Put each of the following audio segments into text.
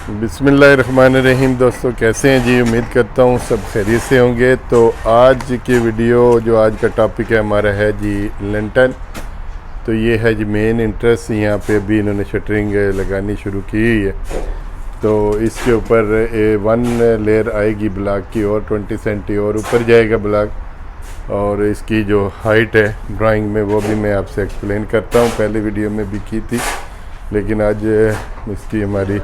बिस्मिल्लाहिर्रहमानिर्रहीम। दोस्तों कैसे हैं जी? उम्मीद करता हूँ सब खैरियत से होंगे। तो आज की वीडियो जो आज का टॉपिक है हमारा है जी लिंटन। तो ये है जी मेन इंटरेस्ट। यहाँ पे अभी इन्होंने शटरिंग लगानी शुरू की हुई है। तो इसके ऊपर 1 लेयर आएगी ब्लॉक की और 20 सेंटी और ऊपर जाएगा ब्लॉक। और इसकी जो हाइट है ड्राइंग में वो भी मैं आपसे एक्सप्लेन करता हूँ। पहले वीडियो में भी की थी, लेकिन आज इसकी हमारी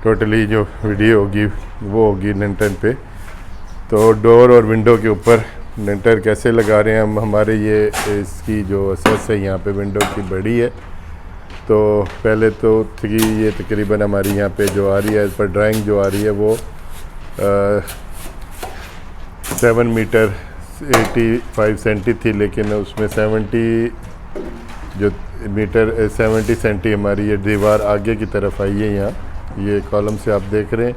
टोटली जो वीडियो होगी वो होगी लिंटन पे। तो डोर और विंडो के ऊपर लिंटर कैसे लगा रहे हैं हम। हमारे ये इसकी जो असेस है यहाँ पे विंडो की बड़ी है। तो पहले तो थी ये तकरीबन हमारी यहाँ पे जो आ रही है इस पर ड्राइंग जो आ रही है वो 7 मीटर 85 सेंटी थी, लेकिन उसमें 70 सेंटी हमारी ये दीवार आगे की तरफ आई है। यहाँ ये कॉलम से आप देख रहे हैं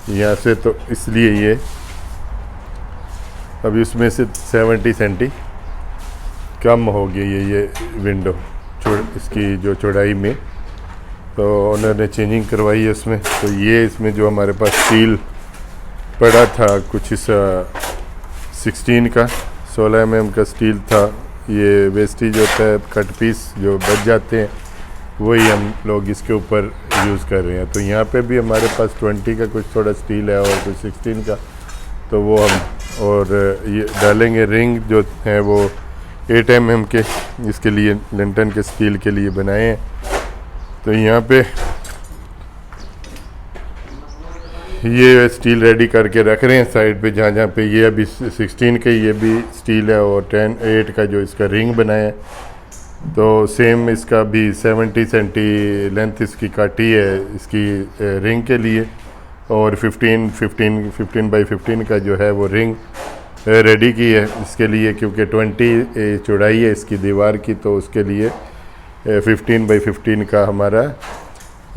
यहाँ से, तो इसलिए ये अभी उसमें से 70 सेंटी कम हो गई है ये विंडो इसकी जो चौड़ाई में। तो उन्होंने चेंजिंग करवाई है उसमें। तो ये इसमें जो हमारे पास स्टील पड़ा था कुछ इस 16 का 16 mm का स्टील था। ये वेस्टेज होता है, कट पीस जो बच जाते हैं वही हम लोग इसके ऊपर यूज़ कर रहे हैं। तो यहाँ पे भी हमारे पास 20 का कुछ थोड़ा स्टील है और कुछ 16 का, तो वो हम और ये डालेंगे। रिंग जो है वो 8 mm के इसके लिए लिंटन के स्टील के लिए बनाए हैं। तो यहाँ पे ये स्टील रेडी करके रख रहे हैं साइड पे, जहाँ पे ये अभी 16 का ये भी स्टील है और 8 का जो इसका रिंग बनाया है। तो सेम इसका भी 70 सेंटी लेंथ इसकी काटी है इसकी रिंग के लिए, और 15 बाई 15 का जो है वो रिंग रेडी की है इसके लिए, क्योंकि 20 चौड़ाई है इसकी दीवार की। तो उसके लिए 15 बाई 15 का हमारा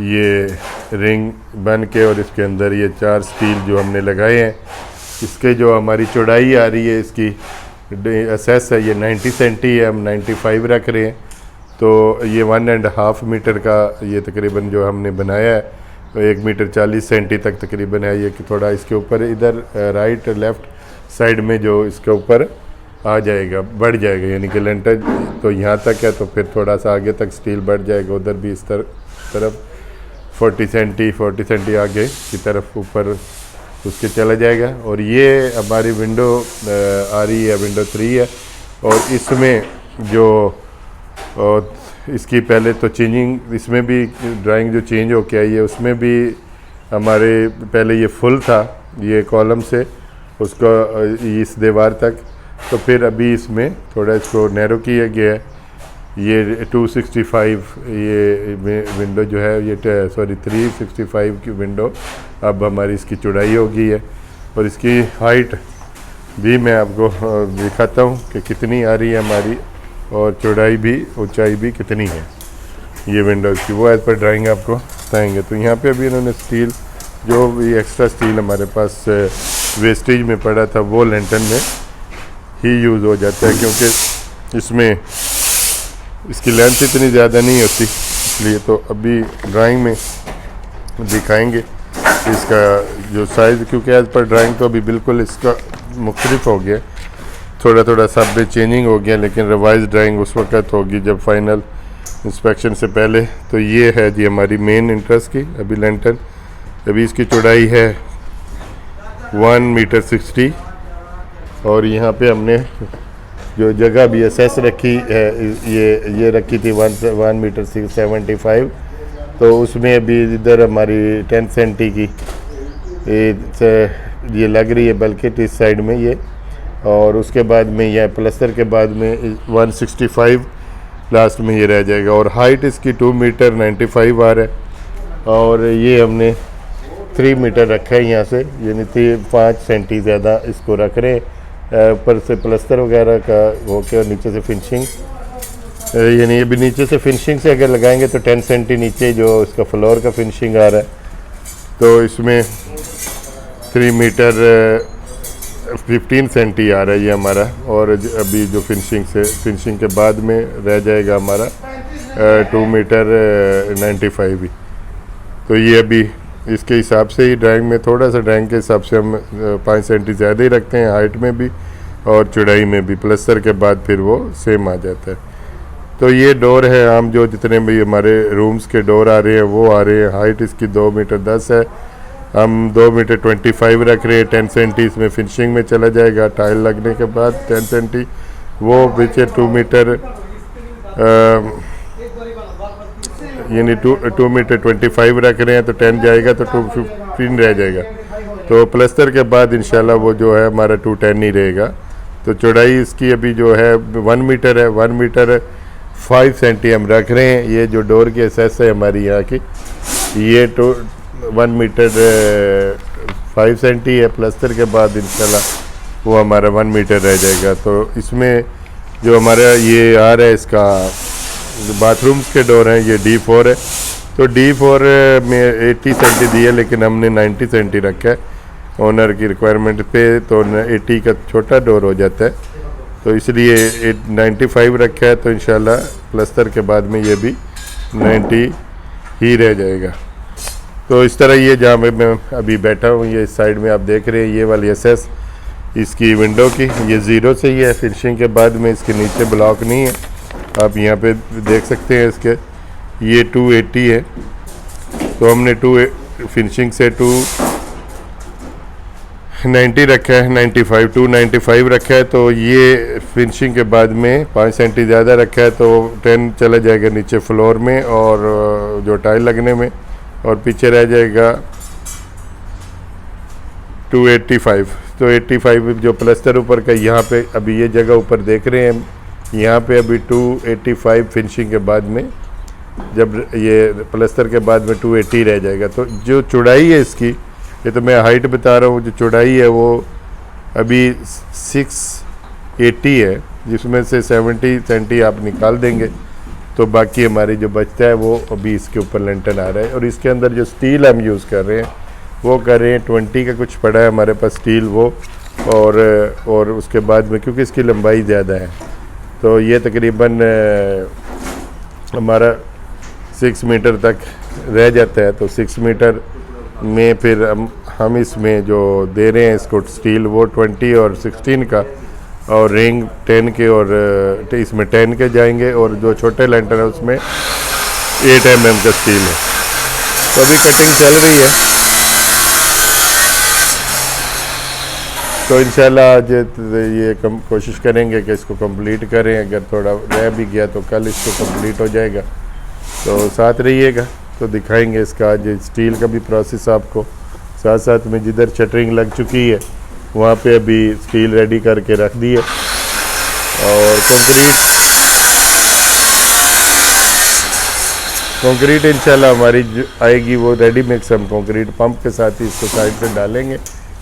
ये रिंग बन के, और इसके अंदर ये 4 स्टील जो हमने लगाए हैं। इसके जो हमारी चौड़ाई आ रही है इसकी असेस है ये 90 सेंटी है, हम 95 रख रहे हैं। तो ये 1.5 मीटर का ये तकरीबन जो हमने बनाया है, तो 1 मीटर 40 सेंटी तक तकरीबन है ये। कि थोड़ा इसके ऊपर इधर राइट लेफ़्ट साइड में जो इसके ऊपर आ जाएगा, बढ़ जाएगा, यानी कि लेंटर तो यहाँ तक है, तो फिर थोड़ा सा आगे तक स्टील बढ़ जाएगा। उधर भी इस तरफ 40 सेंटी आगे की तरफ ऊपर उसके चला जाएगा। और ये हमारी विंडो आ रही है, विंडो 3 है। और इसमें जो इसकी पहले तो चेंजिंग, इसमें भी ड्राइंग जो चेंज हो के आई है उसमें भी हमारे पहले ये फुल था ये कॉलम से उसका इस दीवार तक। तो फिर अभी इसमें थोड़ा इसको नैरो किया गया है। ये 265 ये विंडो जो है ये 365 की विंडो अब हमारी इसकी चौड़ाई हो गई है। और इसकी हाइट भी मैं आपको दिखाता हूँ कि कितनी आ रही है हमारी, और चौड़ाई भी ऊंचाई भी कितनी है ये विंडोज़ की, वो एज पर ड्राइंग आपको बताएंगे। तो यहाँ पे अभी इन्होंने स्टील जो भी एक्स्ट्रा स्टील हमारे पास वेस्टेज में पड़ा था वो लिंटन में ही यूज़ हो जाता है, क्योंकि इसमें इसकी लेंथ इतनी ज़्यादा नहीं होती इसलिए। तो अभी ड्राइंग में दिखाएंगे इसका जो साइज़, क्योंकि एज पर ड्राइंग तो अभी बिल्कुल इसका मुख्तलिफ हो गया, थोड़ा सब चेंजिंग हो गया, लेकिन रिवाइज ड्राइंग उस वक्त होगी जब फाइनल इंस्पेक्शन से पहले। तो ये है जी हमारी मेन इंटरेस्ट की अभी लिंटन। अभी इसकी चौड़ाई है 1 मीटर 60, और यहाँ पे हमने जो जगह भी असेस रखी है ये रखी थी 1 मीटर 75। तो उसमें अभी इधर हमारी 10 सेंटी की ये लग रही है, बल्कि इस साइड में ये। और उसके बाद में यह प्लस्तर के बाद में 165 लास्ट में ये रह जाएगा। और हाइट इसकी 2 मीटर 95 आ रहा है। और ये हमने 3 मीटर रखा है यहाँ से, यानी 5 सेंटी ज़्यादा इसको रख रहे हैं। ऊपर से प्लस्तर वगैरह का होके और नीचे से फिनिशिंग, यानी अभी नीचे से फिनिशिंग से अगर लगाएंगे तो 10 सेंटी नीचे जो इसका फ्लोर का फिनिशिंग आ रहा है। तो इसमें 3 मीटर 15 सेंटी आ रहा है ये हमारा। और अभी जो फिनिशिंग के बाद में रह जाएगा हमारा 2 मीटर 95 भी। तो ये अभी इसके हिसाब से ही ड्राइंग में थोड़ा सा ड्राइंग के हिसाब से हम 5 सेंटी ज़्यादा ही रखते हैं, हाइट में भी और चौड़ाई में भी। प्लस्तर के बाद फिर वो सेम आ जाता है। तो ये डोर है, आम जो जितने भी हमारे रूम्स के डोर आ रहे हैं वो आ रहे हैं। हाइट इसकी 2 मीटर 10 है, हम 2 मीटर 25 रख रहे हैं। 10 सेंटी इसमें फिनिशिंग में चला जाएगा टाइल लगने के बाद। 10 सेंटी वो पीछे 2 मीटर यानी 2 मीटर 25 रख रहे हैं, तो 10 जाएगा तो 215 रह जाएगा। तो प्लस्तर के बाद इंशाल्लाह वो जो है हमारा 210 ही रहेगा। तो चौड़ाई इसकी अभी जो है 1 मीटर है, 1 मीटर 5 सेंटी हम रख रहे हैं। ये जो डोर की एसेस है हमारी यहाँ की, ये 1 मीटर 5 सेंटी है। प्लस्तर के बाद इंशाल्लाह वो हमारा 1 मीटर रह जाएगा। तो इसमें जो हमारा ये आ रहा है इसका बाथरूम्स के डोर हैं, ये D4 है। तो D4 में 80 सेंटी दी है, लेकिन हमने 90 सेंटी रखा है ओनर की रिक्वायरमेंट पे। तो 80 का छोटा डोर हो जाता है, तो इसलिए 95 रखा है। तो इंशाल्लाह प्लस्तर के बाद में ये भी 90 ही रह जाएगा। तो इस तरह ये जहाँ पे मैं अभी बैठा हूँ, ये इस साइड में आप देख रहे हैं, ये वाली एसेस इसकी विंडो की ये 0 से ही है। फिनिशिंग के बाद में इसके नीचे ब्लॉक नहीं है, आप यहाँ पे देख सकते हैं। इसके ये 280 है, तो हमने फिनिशिंग से 290 रखा है, 295 रखा है। तो ये फिनिशिंग के बाद में 5 सेंटी ज़्यादा रखा है, तो 10 चला जाएगा नीचे फ्लोर में और जो टाइल लगने में, और पीछे रह जाएगा 285। तो 85 जो प्लस्तर ऊपर का, यहाँ पे अभी ये जगह ऊपर देख रहे हैं, यहाँ पे अभी 285 फिनिशिंग के बाद में, जब ये प्लस्तर के बाद में 280 रह जाएगा। तो जो चौड़ाई है इसकी, ये तो मैं हाइट बता रहा हूँ, जो चौड़ाई है वो अभी 680 है, जिसमें से 70 सेंटी आप निकाल देंगे, तो बाकी हमारी जो बचता है वो अभी इसके ऊपर लेंटन आ रहा है। और इसके अंदर जो स्टील हम यूज़ कर रहे हैं वो कर रहे हैं 20 का कुछ पड़ा है हमारे पास स्टील वो, और उसके बाद में क्योंकि इसकी लंबाई ज़्यादा है, तो ये तकरीबन हमारा 6 मीटर तक रह जाता है। तो 6 मीटर में फिर हम इसमें जो दे रहे हैं इसको स्टील वो 20 और 16 का, और रिंग 10 के, और इसमें 10 के जाएंगे, और जो छोटे लेंटर है उसमें 8 mm का स्टील है। तो अभी कटिंग चल रही है, तो इंशाल्लाह आज ये कोशिश करेंगे कि इसको कंप्लीट करें। अगर थोड़ा रह भी गया तो कल इसको कंप्लीट हो जाएगा। तो साथ रहिएगा, तो दिखाएंगे इसका आज स्टील का भी प्रोसेस आपको। साथ साथ में जिधर शटरिंग लग चुकी है वहाँ पे अभी स्टील रेडी करके रख दी है, और कंक्रीट इंशाल्लाह हमारी आएगी, वो रेडी मिक्स हम कंक्रीट पंप के साथ ही इसको साइड पे डालेंगे,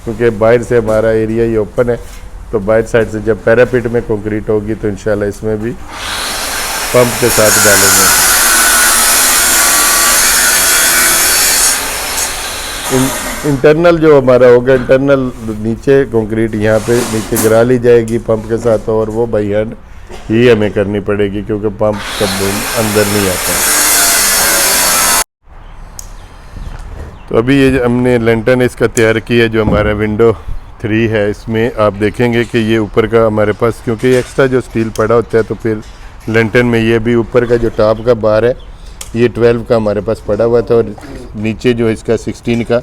क्योंकि बाहर से हमारा एरिया ये ओपन है। तो बाहर साइड से जब पैरापिट में कंक्रीट होगी तो इंशाल्लाह इसमें भी पंप के साथ डालेंगे। इंटरनल जो हमारा होगा, इंटरनल नीचे कंक्रीट यहाँ पे नीचे गिरा ली जाएगी पंप के साथ, और वो बाई हैंड ही हमें करनी पड़ेगी, क्योंकि पंप सब अंदर नहीं आता। तो अभी ये हमने लेंटन इसका तैयार किया, जो हमारा विंडो 3 है, इसमें आप देखेंगे कि ये ऊपर का हमारे पास, क्योंकि एक्स्ट्रा जो स्टील पड़ा होता है, तो फिर लेंटन में ये भी ऊपर का जो टॉप का बार है ये 12 का हमारे पास पड़ा हुआ था, और नीचे जो इसका 16 का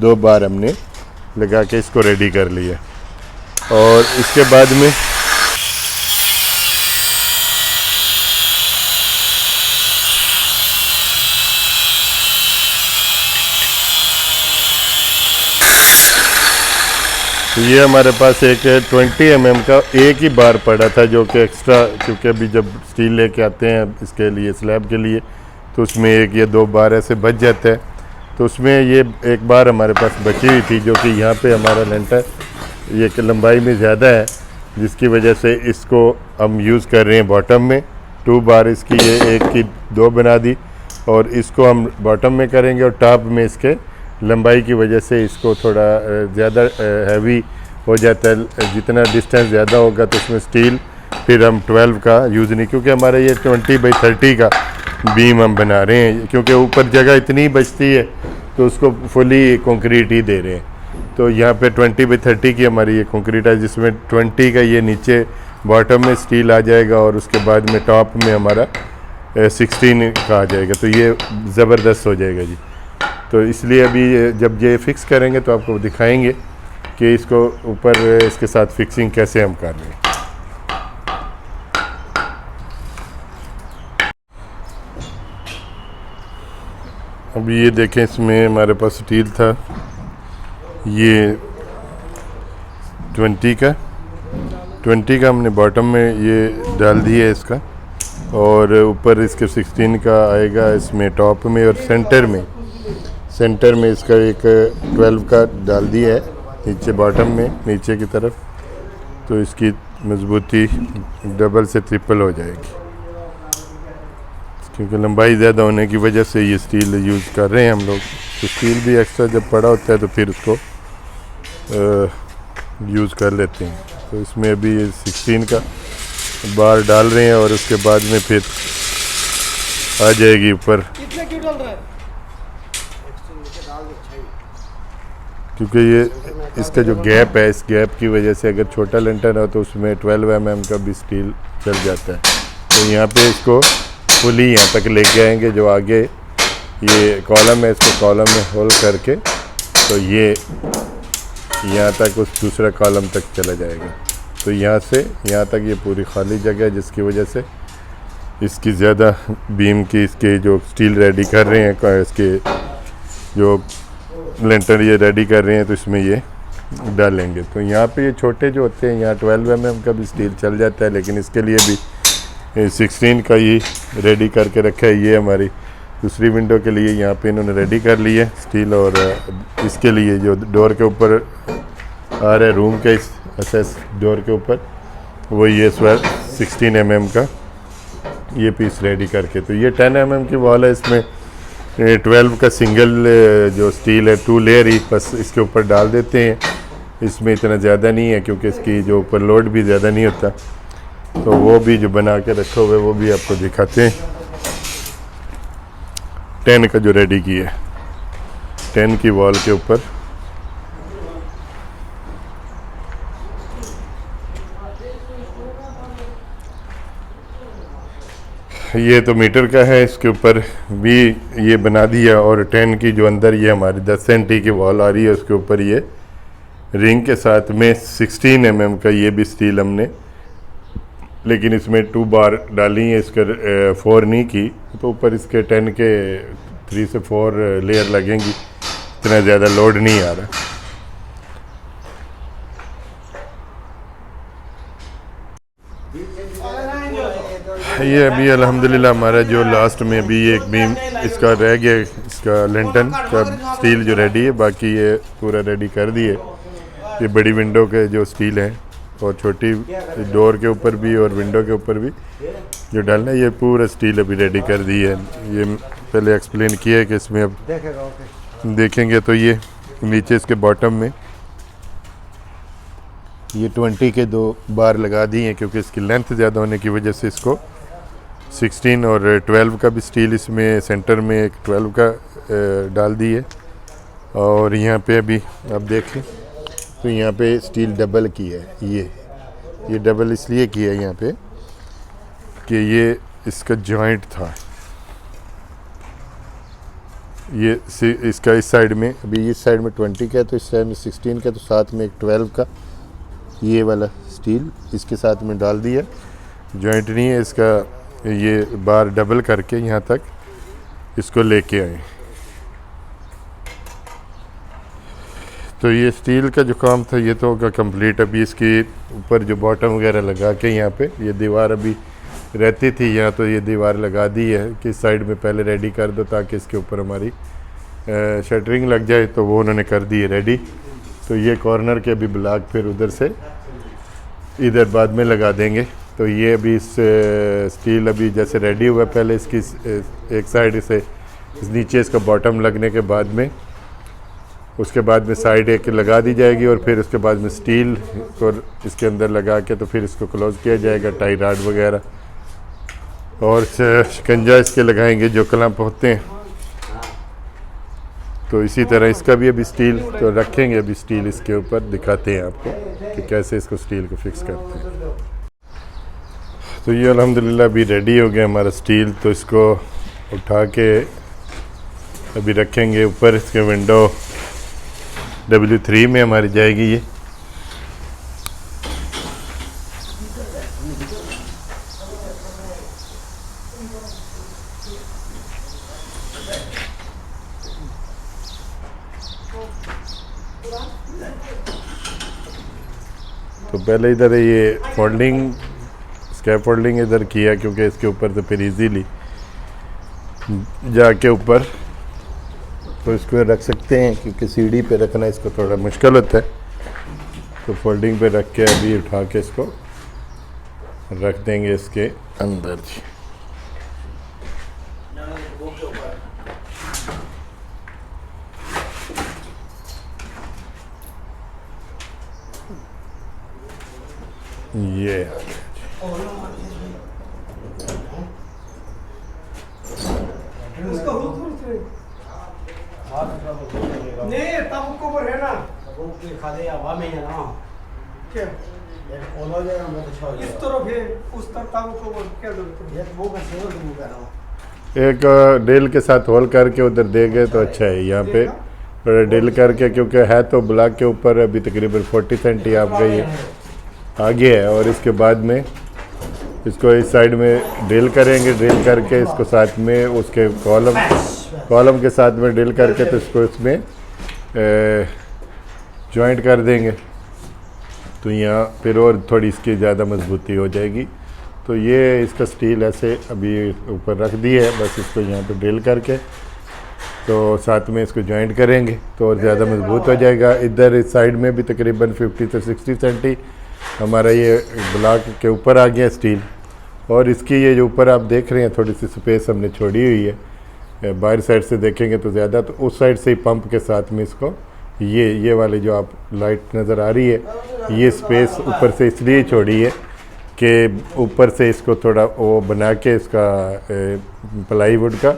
2 बार हमने लगा के इसको रेडी कर लिया। और इसके बाद में तो ये हमारे पास एक 20 mm का एक ही बार पड़ा था, जो कि एक्स्ट्रा, क्योंकि अभी जब स्टील लेके आते हैं इसके लिए स्लैब के लिए, तो उसमें 1 या 2 बार ऐसे बच जाता है। तो उसमें ये एक बार हमारे पास बची हुई थी, जो कि यहाँ पे हमारा लेंटर ये लंबाई में ज़्यादा है, जिसकी वजह से इसको हम यूज़ कर रहे हैं बॉटम में। 2 बार इसकी ये 1 की 2 बना दी, और इसको हम बॉटम में करेंगे, और टॉप में इसके लंबाई की वजह से इसको थोड़ा ज़्यादा हैवी हो जाता है। जितना डिस्टेंस ज़्यादा होगा तो उसमें स्टील फिर हम 12 का यूज़ नहीं, क्योंकि हमारा ये 20 बाई 30 का बीम हम बना रहे हैं, क्योंकि ऊपर जगह इतनी बचती है तो उसको फुली कंक्रीट ही दे रहे हैं। तो यहाँ पे 20x30 की हमारी ये कंक्रीट है, जिसमें 20 का ये नीचे बॉटम में स्टील आ जाएगा और उसके बाद में टॉप में हमारा 16 का आ जाएगा। तो ये ज़बरदस्त हो जाएगा जी। तो इसलिए अभी जब ये फ़िक्स करेंगे तो आपको दिखाएंगे कि इसको ऊपर इसके साथ फिक्सिंग कैसे हम कर रहे हैं। अभी ये देखें, इसमें हमारे पास स्टील था ये 20 का हमने बॉटम में ये डाल दिया है इसका, और ऊपर इसके 16 का आएगा इसमें टॉप में, और सेंटर में इसका एक 12 का डाल दिया है नीचे बॉटम में नीचे की तरफ। तो इसकी मजबूती डबल से ट्रिपल हो जाएगी, क्योंकि लंबाई ज़्यादा होने की वजह से ये स्टील यूज़ कर रहे हैं हम लोग। तो स्टील भी एक्स्ट्रा जब पड़ा होता है तो फिर उसको यूज़ कर लेते हैं। तो इसमें अभी ये 16 का बार डाल रहे हैं और उसके बाद में फिर आ जाएगी ऊपर, क्योंकि ये इसका जो गैप है, इस गैप की वजह से अगर छोटा लेंटर हो तो उसमें 12 mm का भी स्टील चल जाता है। तो यहाँ पे इसको फुली यहाँ तक लेके आएंगे। जो आगे ये कॉलम है, इसको कॉलम में होल करके तो ये यहाँ तक उस दूसरा कॉलम तक चला जाएगा। तो यहाँ से यहाँ तक ये पूरी खाली जगह है, जिसकी वजह से इसकी ज़्यादा बीम की इसके जो स्टील रेडी कर रहे हैं, इसके जो लेंटर ये रेडी कर रहे हैं, तो इसमें ये डालेंगे। तो यहाँ पे ये छोटे जो होते हैं, यहाँ 12 mm का भी स्टील चल जाता है, लेकिन इसके लिए भी 16 का ही रेडी करके रखा है। ये हमारी दूसरी विंडो के लिए यहाँ पे इन्होंने रेडी कर ली है स्टील, और इसके लिए जो डोर के ऊपर आ रहा है रूम के इस एसेस डोर के ऊपर, वो ये 16 mm का ये पीस रेडी करके। तो ये 10 mm की वॉल है, इसमें 12 का सिंगल जो स्टील है 2 लेयर ही बस इसके ऊपर डाल देते हैं। इसमें इतना ज़्यादा नहीं है, क्योंकि इसकी जो ऊपर लोड भी ज़्यादा नहीं होता। तो वो भी जो बना के रखे हुए वो भी आपको दिखाते हैं। 10 का जो रेडी किया है, 10 की वॉल के ऊपर ये तो मीटर का है, इसके ऊपर भी ये बना दिया। और 10 की जो अंदर ये हमारी 10 सेंटी की वॉल आ रही है, उसके ऊपर ये रिंग के साथ में 16 mm का ये भी स्टील हमने, लेकिन इसमें 2 बार डाली है, इसके 4 नहीं की। तो ऊपर इसके 10 के 3 से 4 लेयर लगेंगी, इतना ज़्यादा लोड नहीं आ रहा। ये अभी अल्हम्दुलिल्लाह हमारा जो लास्ट में अभी ये एक बीम इसका रह गया, इसका लेंटन का स्टील जो रेडी है, बाकी ये पूरा रेडी कर दिए। ये बड़ी विंडो के जो स्टील है और छोटी डोर के ऊपर भी और विंडो के ऊपर भी जो डालना है, ये पूरा स्टील अभी रेडी कर दी है। ये पहले एक्सप्लेन किया है कि इसमें अब देखेंगे तो ये नीचे इसके बॉटम में ये 20 के 2 बार लगा दिए हैं, क्योंकि इसकी लेंथ ज़्यादा होने की वजह से इसको 16 और 12 का भी स्टील इसमें सेंटर में एक 12 का डाल दी है। और यहाँ पे अभी आप देखें तो यहाँ पे स्टील डबल की है। ये डबल इसलिए किया है यहाँ पे कि ये इसका जॉइंट था, ये इसका इस साइड में, अभी इस साइड में 20 का है तो इस साइड में 16 का, तो साथ में एक 12 का ये वाला स्टील इसके साथ में डाल दिया। जॉइंट नहीं है इसका, ये बार डबल करके यहाँ तक इसको लेके आए। तो ये स्टील का जो काम था ये तो होगा कंप्लीट। अभी इसके ऊपर जो बॉटम वगैरह लगा के यहाँ पे ये दीवार अभी रहती थी यहाँ, तो ये दीवार लगा दी है कि साइड में पहले रेडी कर दो ताकि इसके ऊपर हमारी शटरिंग लग जाए, तो वो उन्होंने कर दी है रेडी। तो ये कॉर्नर के अभी ब्लॉक फिर उधर से इधर बाद में लगा देंगे। तो ये अभी इस स्टील अभी जैसे रेडी हुआ, पहले इसकी एक साइड से नीचे इसका बॉटम लगने के बाद में, उसके बाद में साइड एक लगा दी जाएगी और फिर उसके बाद में स्टील को इसके अंदर लगा के तो फिर इसको क्लोज़ किया जाएगा, टाई राड वगैरह और शिकंजा इसके लगाएंगे जो क्लैंप होते हैं। तो इसी तरह इसका भी अभी स्टील तो रखेंगे, अभी स्टील इसके ऊपर दिखाते हैं आपको कि कैसे इसको स्टील को फिक्स करते हैं। तो ये अल्हम्दुलिल्लाह अभी रेडी हो गया हमारा स्टील। तो इसको उठा के अभी रखेंगे ऊपर, इसके विंडो W3 में हमारी जाएगी ये। तो पहले इधर ये फोल्डिंग, स्कैप फोल्डिंग इधर किया क्योंकि इसके ऊपर तो फिर इजीली जाके ऊपर तो इसको रख सकते हैं, क्योंकि सीढ़ी पे रखना इसको थोड़ा मुश्किल होता है। तो फोल्डिंग पे रख के अभी उठा के इसको रख देंगे इसके अंदर जी। ये नहीं तब को है ना खा दे हवा में है ना क्या इस तरफ है उस तरफ तब को क्या जरूरत है वो का सेवा तुम कर रहा हूं। एक ड्रिल के साथ होल करके उधर दे गए तो अच्छा है। यहाँ पे थोड़ा ड्रिल करके, क्योंकि है तो ब्लॉक के ऊपर अभी तकरीबन 40 सेंटी आप गई है आगे है, और इसके बाद में इसको इस साइड में ड्रिल करेंगे। ड्रिल करके इसको साथ में उसके कॉलम के साथ में ड्रिल करके तो इसको इसमें जॉइंट कर देंगे। तो यहाँ फिर और थोड़ी इसकी ज़्यादा मजबूती हो जाएगी। तो ये इसका स्टील ऐसे अभी ऊपर रख दी है, बस इसको यहाँ पे ड्रिल करके तो साथ में इसको जॉइंट करेंगे तो और ज़्यादा मजबूत हो जाएगा। इधर इस साइड में भी तकरीबन 50 से 60 सेंटी हमारा ये ब्लॉक के ऊपर आ गया स्टील। और इसकी ये जो ऊपर आप देख रहे हैं थोड़ी सी स्पेस हमने छोड़ी हुई है, बाहर साइड से देखेंगे तो ज़्यादा, तो उस साइड से ही पंप के साथ में इसको ये वाले जो आप लाइट नज़र आ रही है ये स्पेस ऊपर से इसलिए छोड़ी है कि ऊपर से इसको थोड़ा वो बना के इसका प्लाईवुड का,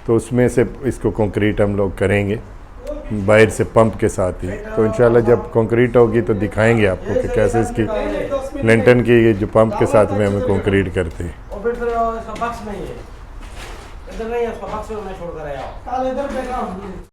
तो उसमें से इसको कंक्रीट हम लोग करेंगे बाहर से पंप के साथ ही। तो इंशाल्लाह जब कंक्रीट होगी तो दिखाएंगे आपको कि कैसे इसकी लेंटन की ये जो पंप के साथ में हमें कंक्रीट करते हैं। इधर नहीं है, इसका बक्स में मैं छोड़ कर आया हूं।